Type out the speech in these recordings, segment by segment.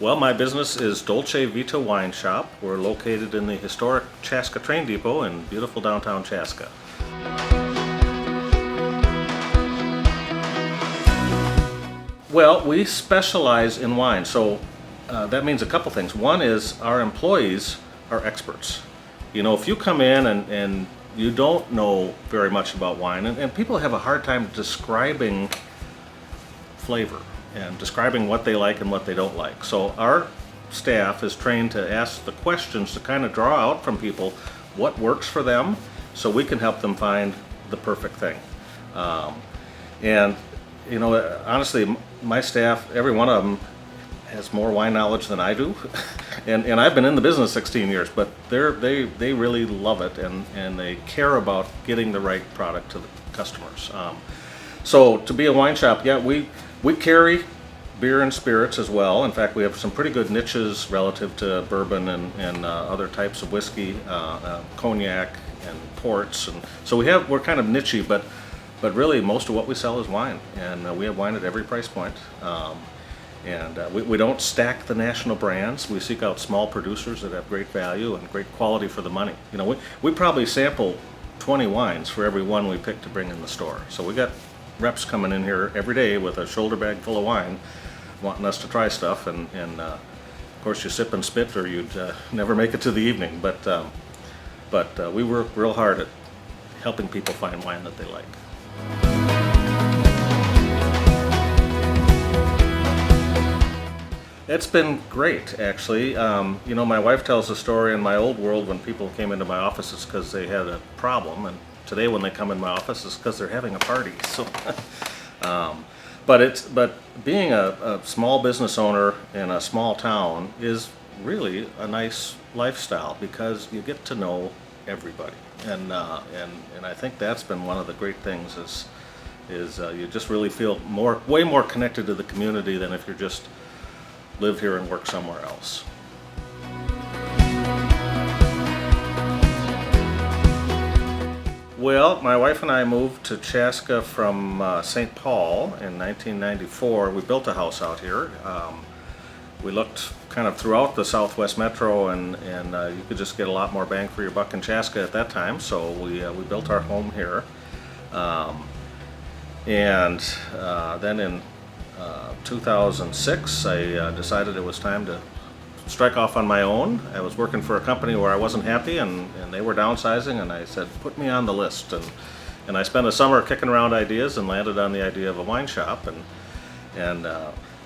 Well, my business is Dolce Vita Wine Shop. We're located in the historic Chaska Train Depot in beautiful downtown Chaska. Well, we specialize in wine, so that means a couple things. One is our employees are experts. You know, if you come in and you don't know very much about wine, and people have a hard time describing flavor and describing what they like and what they don't like. So our staff is trained to ask the questions to kind of draw out from people what works for them so we can help them find the perfect thing. And you know, honestly, my staff, every one of them has more wine knowledge than I do. and I've been in the business 16 years, but they really love it, and they care about getting the right product to the customers. So to be a wine shop, yeah, we carry beer and spirits as well. In fact, we have some pretty good niches relative to bourbon and other types of whiskey, cognac and ports, and so we're kind of nichey, but really most of what we sell is wine, and we have wine at every price point. We don't stack the national brands. We seek out small producers that have great value and great quality for the money. You know, we probably sample 20 wines for every one we pick to bring in the store. So we got reps coming in here every day with a shoulder bag full of wine, wanting us to try stuff, and of course you sip and spit or you'd never make it to the evening. But we work real hard at helping people find wine that they like. It's been great, actually. You know, my wife tells a story in my old world when people came into my office, it's because they had a problem, and today when they come in my office, it's because they're having a party. So, but being a small business owner in a small town is really a nice lifestyle because you get to know everybody, and I think that's been one of the great things is you just really feel way more connected to the community than if you're just live here and work somewhere else. Well, my wife and I moved to Chaska from St. Paul in 1994. We built a house out here. We looked kind of throughout the Southwest Metro, and you could just get a lot more bang for your buck in Chaska at that time. So we built our home here, and then in 2006, I decided it was time to strike off on my own. I was working for a company where I wasn't happy, and they were downsizing, and I said, put me on the list. And I spent a summer kicking around ideas and landed on the idea of a wine shop. And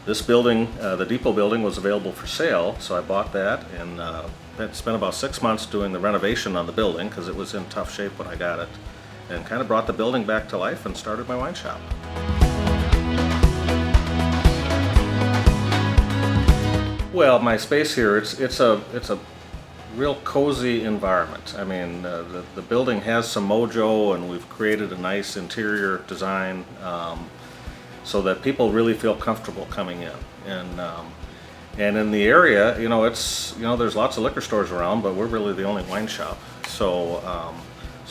this building, the depot building, was available for sale, so I bought that, and spent about 6 months doing the renovation on the building because it was in tough shape when I got it, and kind of brought the building back to life and started my wine shop. Well, my space here, it's a real cozy environment. I mean, the building has some mojo, and we've created a nice interior design so that people really feel comfortable coming in. And in the area, you know, there's lots of liquor stores around, but we're really the only wine shop. So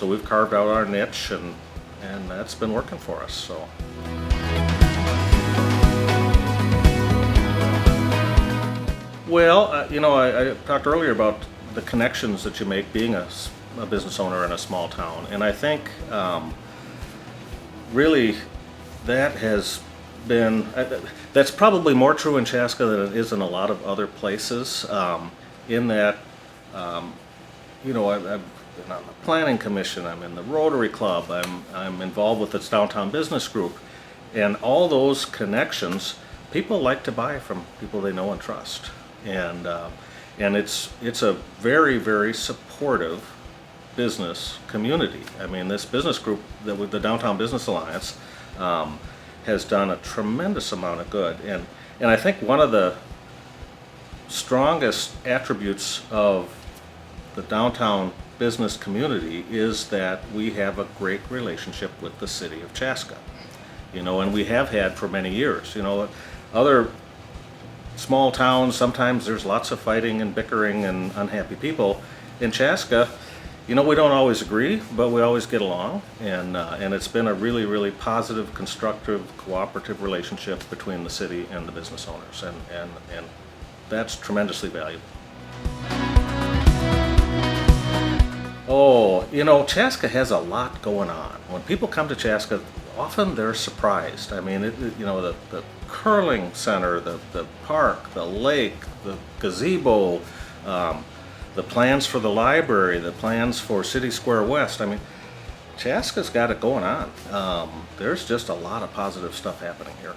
we've carved out our niche, and that's been working for us. So. Well, you know, I talked earlier about the connections that you make being a business owner in a small town, and I think really that has been, that's probably more true in Chaska than it is in a lot of other places, in that, you know, I've been on the planning commission, I'm in the Rotary Club, I'm involved with this downtown business group, and all those connections, people like to buy from people they know and trust. And it's a very, very supportive business community. I mean, this business group, the Downtown Business Alliance, has done a tremendous amount of good. And I think one of the strongest attributes of the downtown business community is that we have a great relationship with the city of Chaska. You know, and we have had for many years. You know, other small towns, sometimes there's lots of fighting and bickering and unhappy people. In Chaska, you know, we don't always agree, but we always get along, and it's been a really, really positive, constructive, cooperative relationship between the city and the business owners, and that's tremendously valuable. Oh, Chaska has a lot going on. When people come to Chaska, often they're surprised. I mean, the curling center, the park, the lake, the gazebo, the plans for the library, the plans for City Square West. I mean, Chaska's got it going on. There's just a lot of positive stuff happening here.